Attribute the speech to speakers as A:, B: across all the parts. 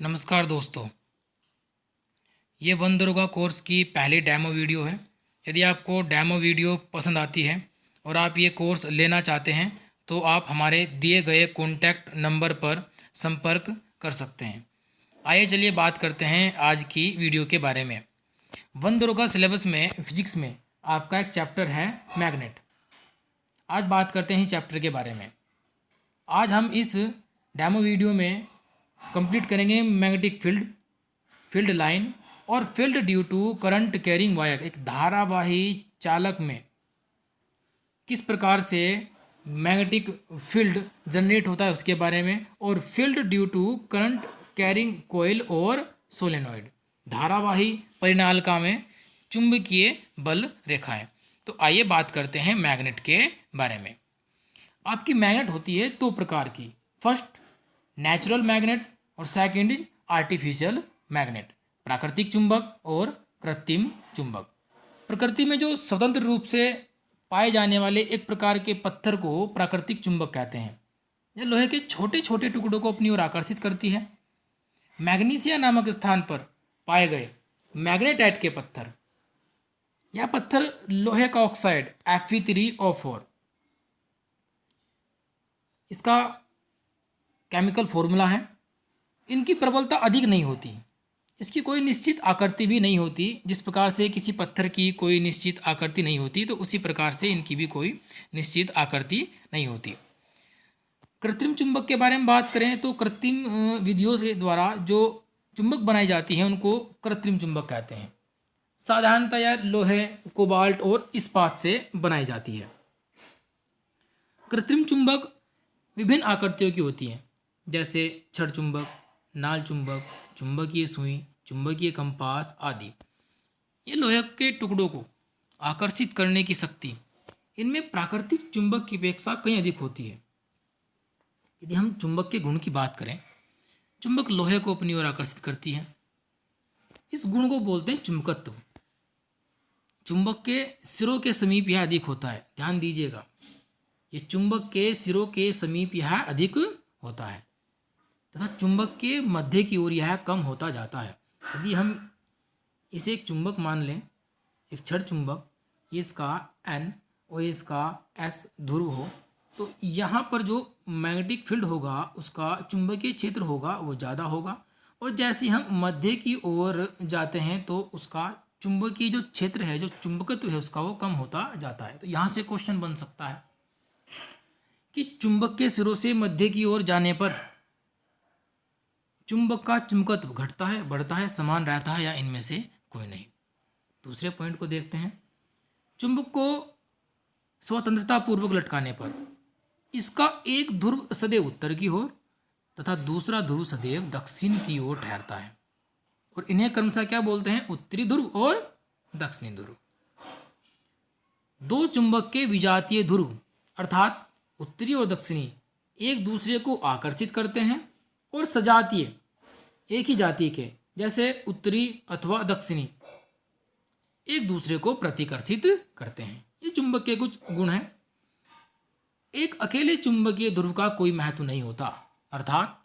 A: नमस्कार दोस्तों, ये वन दरोगा कोर्स की पहली डेमो वीडियो है। यदि आपको डेमो वीडियो पसंद आती है और आप ये कोर्स लेना चाहते हैं तो आप हमारे दिए गए कॉन्टैक्ट नंबर पर संपर्क कर सकते हैं। आइए चलिए बात करते हैं आज की वीडियो के बारे में। वन दरोगा सिलेबस में फिजिक्स में आपका एक चैप्टर है मैग्नेट। आज बात करते हैं इस चैप्टर के बारे में। आज हम इस डेमो वीडियो में कंप्लीट करेंगे मैग्नेटिक फील्ड लाइन और field due to current carrying wire. एक धारावाही चालक में किस प्रकार से मैग्नेटिक फील्ड जनरेट होता है उसके बारे में, और field due to current carrying coil और सोलेनॉइड, धारावाही परिनालिका में चुंबकीय बल रेखाएं। तो आइए बात करते हैं मैग्नेट के बारे में। आपकी मैग्नेट होती है दो प्रकार की, फर्स्ट नेचुरल मैग्नेट और सेकंड इज आर्टिफिशियल मैग्नेट, प्राकृतिक चुंबक और कृत्रिम चुंबक। प्रकृति में जो स्वतंत्र रूप से पाए जाने वाले एक प्रकार के पत्थर को प्राकृतिक चुंबक कहते हैं। यह लोहे के छोटे छोटे टुकड़ों को अपनी ओर आकर्षित करती है। मैग्नीशिया नामक स्थान पर पाए गए मैग्नेटाइट के पत्थर, यह पत्थर लोहे का ऑक्साइड Fe3O4, इसका केमिकल फॉर्मूला है। इनकी प्रबलता अधिक नहीं होती, इसकी कोई निश्चित आकृति भी नहीं होती। जिस प्रकार से किसी पत्थर की कोई निश्चित आकृति नहीं होती, तो उसी प्रकार से इनकी भी कोई निश्चित आकृति नहीं होती। कृत्रिम चुंबक के बारे में बात करें तो कृत्रिम विधियों के द्वारा जो चुंबक बनाई जाती हैं उनको कृत्रिम चुंबक कहते हैं। साधारणतः यह लोहे, कोबाल्ट और इस्पात से बनाई जाती है। कृत्रिम चुंबक विभिन्न आकृतियों की होती हैं, जैसे छड़ चुंबक, नाल चुंबक, चुंबकीय सुई, चुंबकीय कंपास आदि। ये लोहे के टुकड़ों को आकर्षित करने की शक्ति इनमें प्राकृतिक चुंबक की अपेक्षा कहीं अधिक होती है। यदि हम चुंबक के गुण की बात करें, चुंबक लोहे को अपनी ओर आकर्षित करती है। इस गुण को बोलते हैं चुंबकत्व। चुंबक के सिरों के समीप यह अधिक होता है, ध्यान दीजिएगा, ये चुंबक के सिरों के समीप यह अधिक होता है तथा चुंबक के मध्य की ओर यह कम होता जाता है। यदि हम इसे एक चुंबक मान लें, एक छड़ चुंबक, इसका N और इसका S ध्रुव हो, तो यहाँ पर जो मैग्नेटिक फील्ड होगा उसका चुंबकीय क्षेत्र होगा वो ज़्यादा होगा, और जैसे हम मध्य की ओर जाते हैं तो उसका चुंबकीय जो क्षेत्र है, जो चुंबकत्व है उसका वो कम होता जाता है। तो यहाँ से क्वेश्चन बन सकता है कि चुंबक के सिरों से मध्य की ओर जाने पर चुंबक का चुंबकत्व घटता है, बढ़ता है, समान रहता है, या इनमें से कोई नहीं। दूसरे पॉइंट को देखते हैं। चुंबक को स्वतंत्रता पूर्वक लटकाने पर इसका एक ध्रुव सदैव उत्तर की ओर तथा दूसरा ध्रुव सदैव दक्षिण की ओर ठहरता है, और इन्हें क्रमशः क्या बोलते हैं, उत्तरी ध्रुव और दक्षिणी ध्रुव। दो चुंबक के विजातीय ध्रुव अर्थात उत्तरी और दक्षिणी एक दूसरे को आकर्षित करते हैं, और सजातीय एक ही जाति के जैसे उत्तरी अथवा दक्षिणी एक दूसरे को प्रतिकर्षित करते हैं। ये चुंबक के कुछ गुण हैं। एक अकेले चुंबकीय ध्रुव का कोई महत्व नहीं होता, अर्थात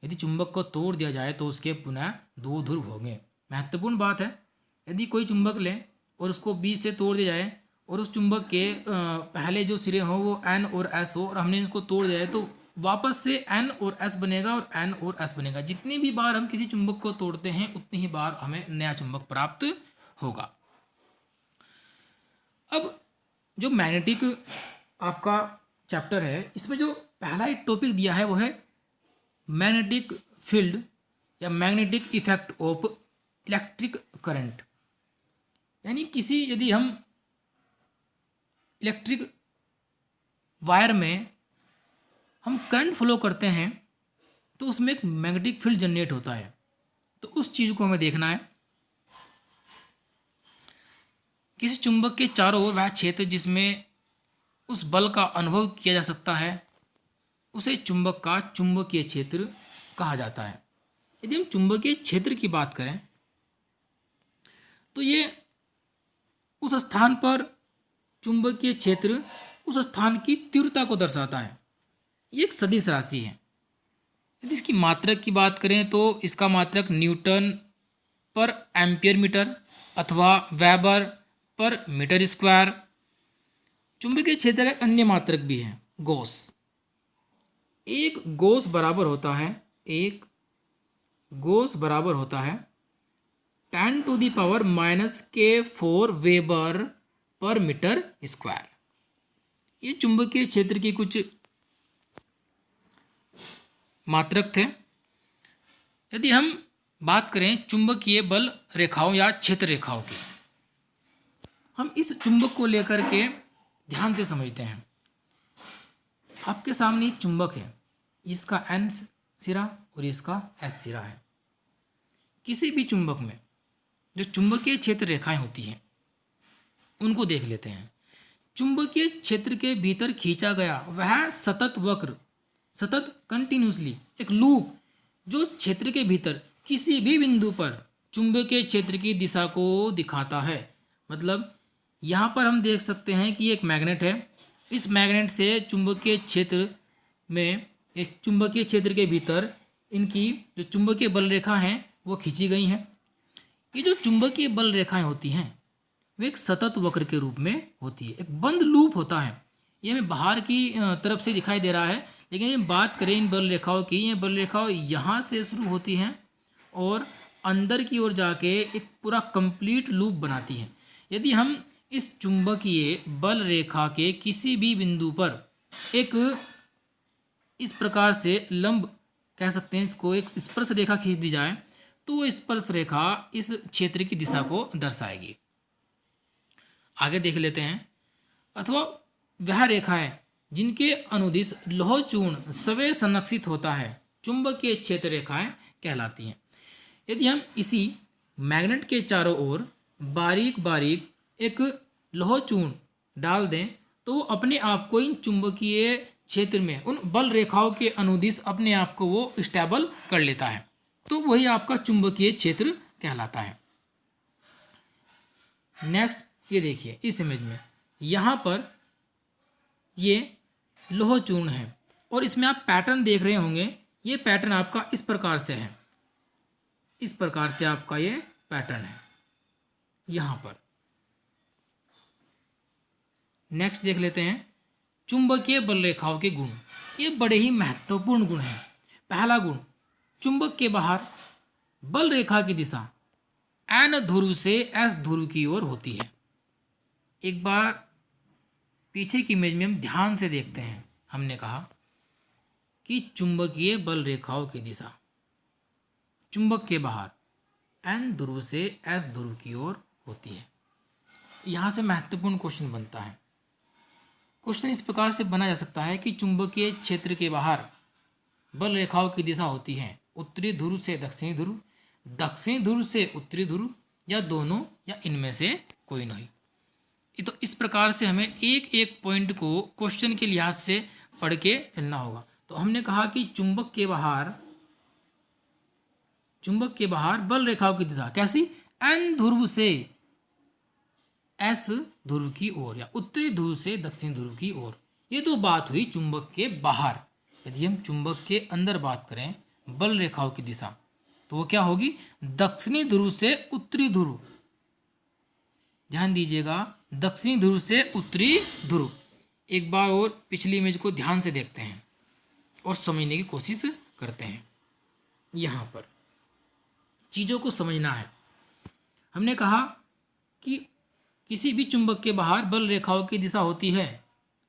A: यदि चुंबक को तोड़ दिया जाए तो उसके पुनः दो ध्रुव होंगे। महत्वपूर्ण बात है, यदि कोई चुंबक लें और उसको बीच से तोड़ दिया जाए और उस चुंबक के पहले जो सिरे हों वो N और S हो, और हमने इसको तोड़ दिया है तो वापस से N और S बनेगा और N और S बनेगा। जितनी भी बार हम किसी चुंबक को तोड़ते हैं उतनी ही बार हमें नया चुंबक प्राप्त होगा। अब जो मैग्नेटिक आपका चैप्टर है, इसमें जो पहला एक टॉपिक दिया है वो है मैग्नेटिक फील्ड या magnetic effect of electric current. यानी किसी यदि हम इलेक्ट्रिक वायर में हम करंट फ्लो करते हैं तो उसमें एक मैग्नेटिक फील्ड जनरेट होता है, तो उस चीज़ को हमें देखना है। किसी चुंबक के चारों ओर वह क्षेत्र जिसमें उस बल का अनुभव किया जा सकता है उसे चुंबक का चुंबकीय क्षेत्र कहा जाता है। यदि हम चुंबकीय क्षेत्र की बात करें तो ये उस स्थान पर चुंबकीय क्षेत्र उस स्थान की तीव्रता को दर्शाता है। ये एक सदिश राशि है। यदि इसकी मात्रक की बात करें तो इसका मात्रक न्यूटन पर एम्पियर मीटर अथवा वेबर पर मीटर स्क्वायर। चुंबकीय क्षेत्र का एक अन्य मात्रक भी है, गॉस। एक गॉस बराबर होता है, एक गॉस बराबर होता है 10⁻⁻⁴ वेबर पर मीटर स्क्वायर। ये चुंबकीय क्षेत्र की कुछ मात्रक थे। यदि हम बात करें चुंबकीय बल रेखाओं या क्षेत्र रेखाओं की, हम इस चुंबक को लेकर के ध्यान से समझते हैं। आपके सामने एक चुंबक है, इसका N सिरा और इसका S सिरा है। किसी भी चुंबक में जो चुंबकीय क्षेत्र रेखाएं होती हैं उनको देख लेते हैं। चुंबकीय क्षेत्र के भीतर खींचा गया वह सतत वक्र, सतत कंटिन्यूसली एक लूप जो क्षेत्र के भीतर किसी भी बिंदु पर चुंबकीय क्षेत्र की दिशा को दिखाता है। मतलब यहाँ पर हम देख सकते हैं कि एक मैग्नेट है, इस मैग्नेट से चुंबकीय क्षेत्र में, एक चुंबकीय क्षेत्र के भीतर इनकी जो चुंबकीय बल रेखा हैं वो खींची गई हैं। ये जो चुंबकीय बल रेखाएं होती हैं वो एक सतत वक्र के रूप में होती है, एक बंद लूप होता है। ये हमें बाहर की तरफ से दिखाई दे रहा है, लेकिन ये बात करें इन बल रेखाओं की, ये बल रेखाओं यहाँ से शुरू होती हैं और अंदर की ओर जाके एक पूरा कंप्लीट लूप बनाती हैं। यदि हम इस चुंबकीय बल रेखा के किसी भी बिंदु पर एक इस प्रकार से लंब कह सकते हैं, इसको एक स्पर्श रेखा खींच दी जाए तो वो स्पर्श रेखा इस क्षेत्र की दिशा को दर्शाएगी। आगे देख लेते हैं। अथवा वह रेखाएं जिनके अनुदिश लौह चूर्ण स्वयं संरक्षित होता है चुंबकीय क्षेत्र रेखाएं कहलाती हैं। यदि हम इसी मैग्नेट के चारों ओर बारीक बारीक एक लौह चूर्ण डाल दें तो वो अपने आप को इन चुंबकीय क्षेत्र में उन बल रेखाओं के अनुदिश अपने आप को वो स्टेबल कर लेता है, तो वही आपका चुंबकीय क्षेत्र कहलाता है। नेक्स्ट ये देखिए, इस इमेज में यहाँ पर ये लौह चूर्ण है और इसमें आप पैटर्न देख रहे होंगे। ये पैटर्न आपका इस प्रकार से है, इस प्रकार से आपका ये पैटर्न है यहाँ पर। नेक्स्ट देख लेते हैं चुंबकीय बल रेखाओं के गुण। ये बड़े ही महत्वपूर्ण गुण हैं। पहला गुण, चुंबक के बाहर बल रेखा की दिशा N ध्रुव से S ध्रुव की ओर होती है। एक बार पीछे की इमेज में हम ध्यान से देखते हैं। हमने कहा कि चुंबकीय बल रेखाओं की दिशा चुंबक के बाहर N ध्रुव से S ध्रुव की ओर होती है। यहाँ से महत्वपूर्ण क्वेश्चन बनता है। क्वेश्चन इस प्रकार से बना जा सकता है कि चुंबकीय क्षेत्र के बाहर बल रेखाओं की दिशा होती है उत्तरी ध्रुव से दक्षिणी ध्रुव, दक्षिणी ध्रुव से उत्तरी ध्रुव, या दोनों, या इनमें से कोई नहीं। तो इस प्रकार से हमें एक एक पॉइंट को क्वेश्चन के लिहाज से पढ़ के चलना होगा। तो हमने कहा कि चुंबक के बाहर बल रेखाओं की दिशा कैसी, N ध्रुव से S ध्रुव की ओर या उत्तरी ध्रुव से दक्षिणी ध्रुव की ओर। ये तो बात हुई चुंबक के बाहर। यदि हम चुंबक के अंदर बात करें बल रेखाओं की दिशा तो वो क्या होगी, दक्षिणी ध्रुव से उत्तरी ध्रुव। ध्यान दीजिएगा, दक्षिणी ध्रुव से उत्तरी ध्रुव। एक बार और पिछली इमेज को ध्यान से देखते हैं और समझने की कोशिश करते हैं। यहाँ पर चीज़ों को समझना है। हमने कहा कि किसी भी चुंबक के बाहर बल रेखाओं की दिशा होती है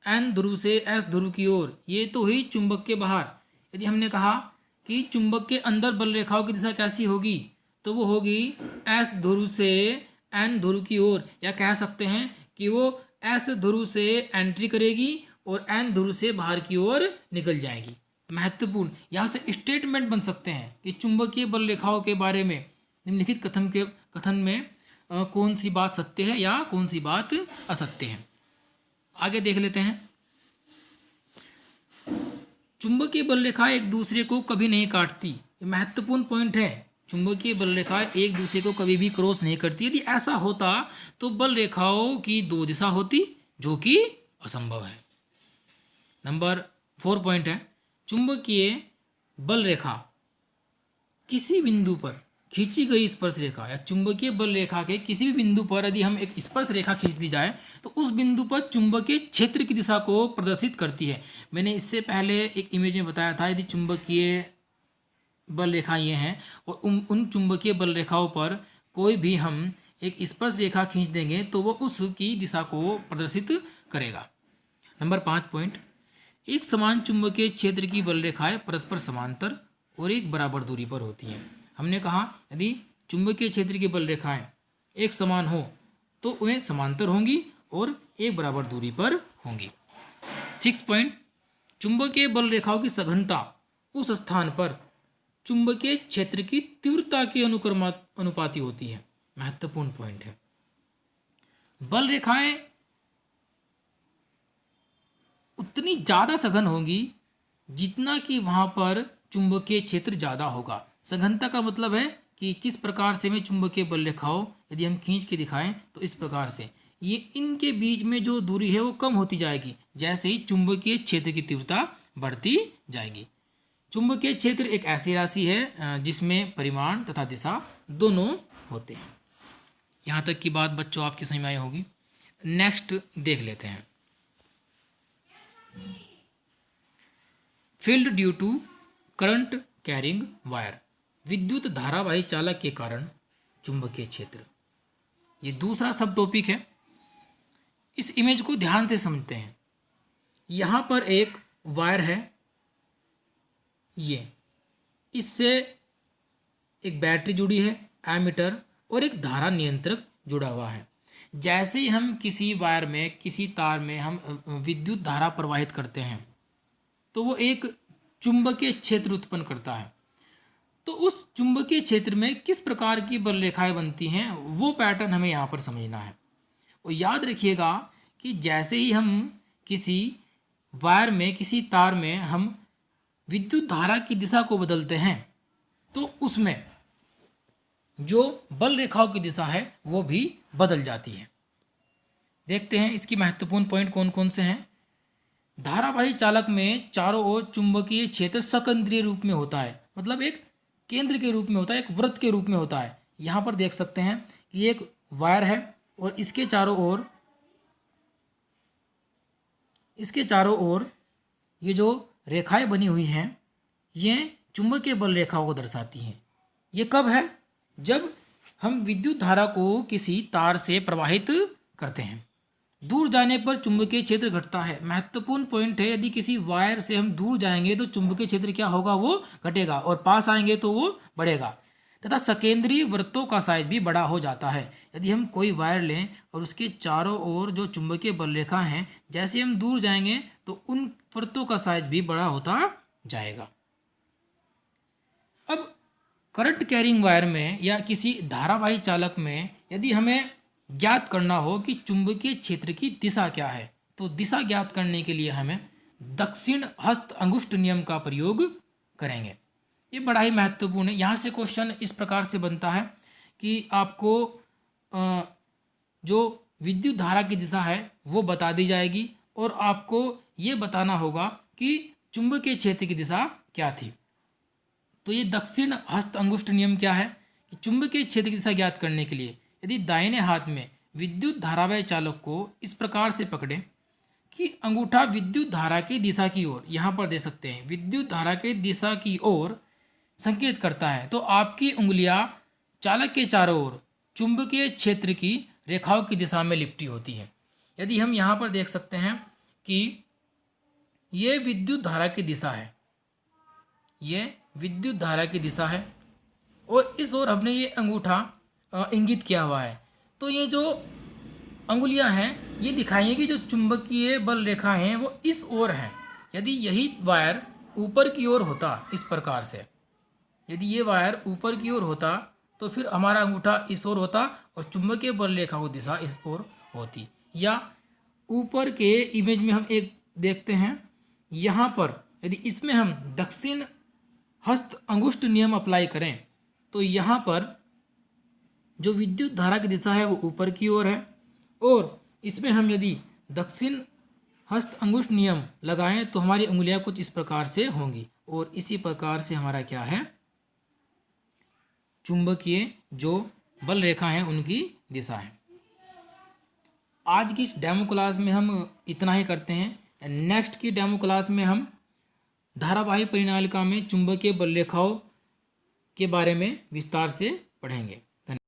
A: N ध्रुव से S ध्रुव की ओर। ये तो हुई चुंबक के बाहर। यदि हमने कहा कि चुंबक के अंदर बल रेखाओं की दिशा कैसी होगी तो वो होगी S ध्रुव से N ध्रुव की ओर, या कह सकते हैं कि वो S ध्रुव से एंट्री करेगी और N ध्रुव से बाहर की ओर निकल जाएगी। महत्वपूर्ण यहाँ से स्टेटमेंट बन सकते हैं कि चुंबकीय बल रेखाओं के बारे में निम्नलिखित कथन में कौन सी बात सत्य है या कौन सी बात असत्य है। आगे देख लेते हैं। चुंबकीय बल रेखा एक दूसरे को कभी नहीं काटती। महत्वपूर्ण पॉइंट है। चुंबकीय बल रेखा एक दूसरे को कभी भी क्रॉस नहीं करती। यदि ऐसा होता तो बल रेखाओं की दो दिशा होती, जो कि असंभव है। नंबर 4 पॉइंट है, चुंबकीय बल रेखा किसी बिंदु पर खींची गई स्पर्श रेखा या चुंबकीय बल रेखा के किसी भी बिंदु पर यदि हम एक स्पर्श रेखा खींच दी जाए तो उस बिंदु पर चुंबकीय क्षेत्र की दिशा को प्रदर्शित करती है। मैंने इससे पहले एक इमेज में बताया था, यदि चुंबकीय बल रेखा ये हैं और उन चुंबकीय बल रेखाओं पर कोई भी हम एक स्पर्श रेखा खींच देंगे तो वो उसकी दिशा को प्रदर्शित करेगा। नंबर 5 पॉइंट, एक समान चुंबकीय क्षेत्र की बल रेखाएं परस्पर समांतर और एक बराबर दूरी पर होती हैं। हमने कहा यदि चुंबकीय क्षेत्र की बल रेखाएं एक समान हो तो वे समांतर होंगी और एक बराबर दूरी पर होंगी। 6 पॉइंट, चुंबकीय बल रेखाओं की सघनता उस स्थान पर चुंबकीय क्षेत्र की तीव्रता के अनुपाती होती है। महत्वपूर्ण पॉइंट है। बल रेखाएं उतनी ज़्यादा सघन होंगी जितना कि वहाँ पर चुंबकीय क्षेत्र ज़्यादा होगा। सघनता का मतलब है कि किस प्रकार से में चुंबकीय बल रेखाओं यदि हम खींच के दिखाएं तो इस प्रकार से ये इनके बीच में जो दूरी है वो कम होती जाएगी जैसे ही चुंबकीय क्षेत्र की तीव्रता बढ़ती जाएगी। चुंबकीय क्षेत्र एक ऐसी राशि है जिसमें परिमाण तथा दिशा दोनों होते हैं। यहाँ तक की बात बच्चों आपकी समझ में आई होगी। नेक्स्ट देख लेते हैं। Field due to current carrying wire, विद्युत धारावाही चालक के कारण चुंबकीय क्षेत्र, ये दूसरा सब टॉपिक है। इस इमेज को ध्यान से समझते हैं। यहाँ पर एक वायर है, ये इससे एक बैटरी जुड़ी है, एमीटर और एक धारा नियंत्रक जुड़ा हुआ है। जैसे ही हम किसी वायर में किसी तार में हम विद्युत धारा प्रवाहित करते हैं तो वो एक चुंबकीय क्षेत्र उत्पन्न करता है। तो उस चुंबकीय क्षेत्र में किस प्रकार की बल रेखाएं बनती हैं वो पैटर्न हमें यहाँ पर समझना है। और याद रखिएगा कि जैसे ही हम किसी वायर में किसी तार में हम विद्युत धारा की दिशा को बदलते हैं तो उसमें जो बल रेखाओं की दिशा है वो भी बदल जाती है। देखते हैं इसकी महत्वपूर्ण पॉइंट कौन कौन से हैं। धारावाही चालक में चारों ओर चुंबकीय क्षेत्र सकेंद्रीय रूप में होता है, मतलब एक केंद्र के रूप में होता है, एक वृत्त के रूप में होता है। यहाँ पर देख सकते हैं कि एक वायर है और इसके चारों ओर ये जो रेखाएं बनी हुई हैं ये चुंबकीय बल रेखाओं को दर्शाती हैं। ये कब है? जब हम विद्युत धारा को किसी तार से प्रवाहित करते हैं। दूर जाने पर चुंबकीय क्षेत्र घटता है। महत्वपूर्ण पॉइंट है, यदि किसी वायर से हम दूर जाएंगे तो चुंबकीय क्षेत्र क्या होगा, वो घटेगा, और पास आएंगे तो वो बढ़ेगा। तथा सकेंद्रीय वृत्तों का साइज भी बड़ा हो जाता है। यदि हम कोई वायर लें और उसके चारों ओर जो चुंबकीय बल रेखा हैं, जैसे हम दूर जाएंगे तो उन वृत्तों का साइज भी बड़ा होता जाएगा। अब करंट कैरिंग वायर में या किसी धारावाही चालक में यदि हमें ज्ञात करना हो कि चुंबकीय क्षेत्र की दिशा क्या है तो दिशा ज्ञात करने के लिए हमें दक्षिण हस्त अंगुष्ठ नियम का प्रयोग करेंगे। ये बड़ा ही महत्वपूर्ण है। यहाँ से क्वेश्चन इस प्रकार से बनता है कि आपको जो विद्युत धारा की दिशा है वो बता दी जाएगी और आपको ये बताना होगा कि चुंबकीय क्षेत्र की दिशा क्या थी। तो ये दक्षिण हस्त अंगुष्ठ नियम क्या है कि चुंबकीय क्षेत्र की दिशा ज्ञात करने के लिए यदि दाहिने हाथ में विद्युत धारावाही चालक को इस प्रकार से पकड़ें कि अंगूठा विद्युत धारा की दिशा की ओर, यहाँ पर दे सकते हैं, विद्युत धारा की दिशा की ओर संकेत करता है, तो आपकी उंगलियां चालक के चारों ओर चुंबकीय क्षेत्र की रेखाओं की दिशा में लिपटी होती है। यदि हम यहाँ पर देख सकते हैं कि ये विद्युत धारा की दिशा है, ये विद्युत धारा की दिशा है और इस ओर हमने ये अंगूठा इंगित किया हुआ है। तो ये जो अंगुलियां हैं ये दिखाएंगे कि जो चुंबकीय बल रेखा हैं वो इस ओर हैं। यदि यही वायर ऊपर की ओर होता इस प्रकार से, यदि ये वायर ऊपर की ओर होता तो फिर हमारा अंगूठा इस ओर होता और चुंबकीय बल रेखा की दिशा इस ओर होती। या ऊपर के इमेज में हम एक देखते हैं, यहाँ पर यदि इसमें हम दक्षिण हस्त अंगुष्ठ नियम अप्लाई करें तो यहाँ पर जो विद्युत धारा की दिशा है वो ऊपर की ओर है और इसमें हम यदि दक्षिण हस्त अंगुष्ठ नियम लगाएं तो हमारी उंगलियां कुछ इस प्रकार से होंगी और इसी प्रकार से हमारा क्या है, चुंबकीय जो बल रेखा है उनकी दिशा है। आज की इस डेमो क्लास में हम इतना ही करते हैं। नेक्स्ट की डेमो क्लास में हम धारावाही परिनालिका में चुंबकीय बल रेखाओं के बारे में विस्तार से पढ़ेंगे।